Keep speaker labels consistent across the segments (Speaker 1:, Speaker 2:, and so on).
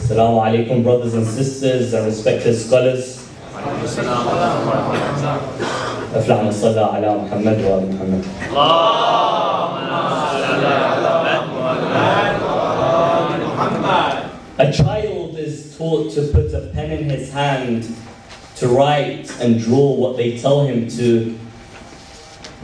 Speaker 1: Assalamu alaikum, brothers and sisters and respected scholars. أفلحنا صلى على محمد وآل محمد. A child is taught to put a pen in his hand, to write and draw what they tell him to.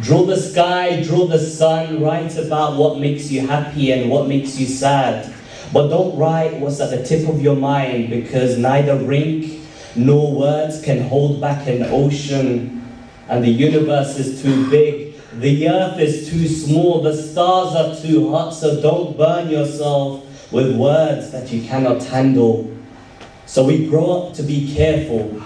Speaker 1: Draw the sky, draw the sun, write about what makes you happy and what makes you sad. But don't write what's at the tip of your mind, because neither ink nor words can hold back an ocean. And the universe is too big, the earth is too small, the stars are too hot, so don't burn yourself with words that you cannot handle. So we grow up to be careful.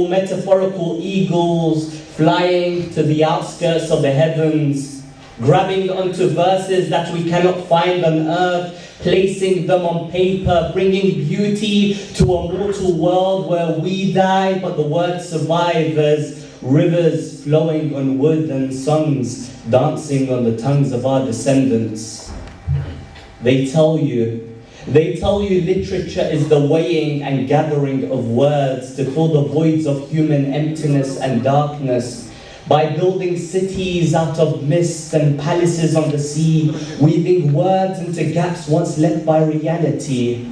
Speaker 1: Metaphorical eagles flying to the outskirts of the heavens, grabbing onto verses that we cannot find on earth, placing them on paper, bringing beauty to a mortal world where we die, but the words survive as rivers flowing on wood and songs dancing on the tongues of our descendants. They tell you literature is the weighing and gathering of words to fill the voids of human emptiness and darkness. By building cities out of mist and palaces on the sea, weaving words into gaps once left by reality.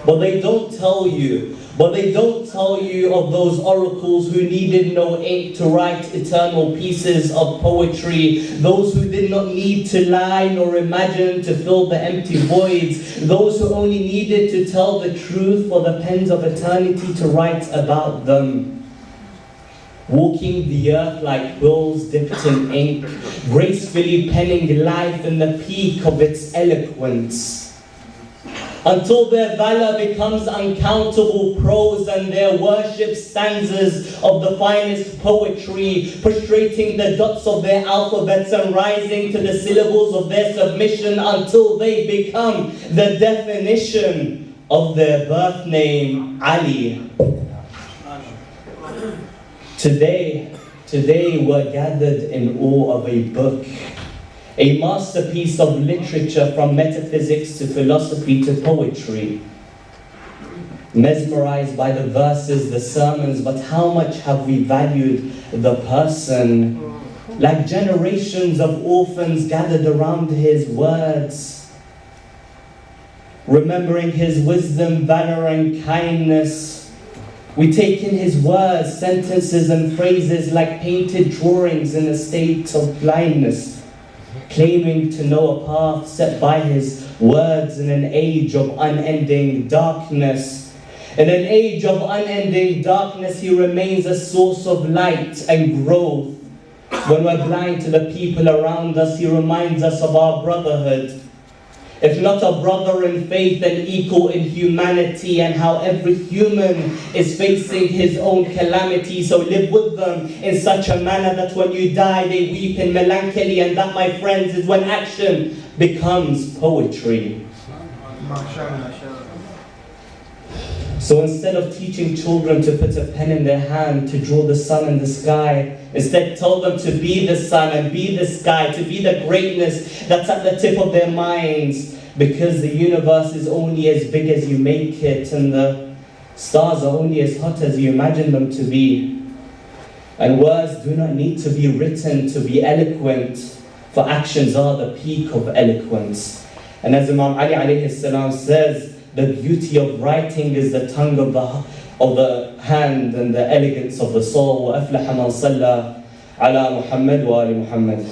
Speaker 1: But they don't tell you of those oracles who needed no ink to write eternal pieces of poetry, those who did not need to lie nor imagine to fill the empty voids, those who only needed to tell the truth for the pens of eternity to write about them. Walking the earth like quills dipped in ink, gracefully penning life in the peak of its eloquence. Until their valor becomes uncountable prose and their worship stanzas of the finest poetry, prostrating the dots of their alphabets and rising to the syllables of their submission until they become the definition of their birth name, Ali. Today we're gathered in awe of a book, a masterpiece of literature from metaphysics to philosophy to poetry. Mesmerized by the verses, the sermons, but how much have we valued the person? Like generations of orphans gathered around his words, remembering his wisdom, valor and kindness. We take in his words, sentences and phrases like painted drawings in a state of blindness, claiming to know a path set by his words in an age of unending darkness. In an age of unending darkness, he remains a source of light and growth. When we're blind to the people around us, he reminds us of our brotherhood. If not a brother in faith, then equal in humanity, and how every human is facing his own calamity. So live with them in such a manner that when you die, they weep in melancholy, and that, my friends, is when action becomes poetry. So instead of teaching children to put a pen in their hand to draw the sun in the sky, instead tell them to be the sun and be the sky, to be the greatness that's at the tip of their minds, because the universe is only as big as you make it, and the stars are only as hot as you imagine them to be. And words do not need to be written to be eloquent, for actions are the peak of eloquence. And as Imam Ali alayhi salam says, the beauty of writing is the tongue of the hand and the elegance of the soul. وَأَفْلَحَ مَنْ صَلَّى عَلَى مُحَمَّدٍ وَآلِ مُحَمَّدٍ.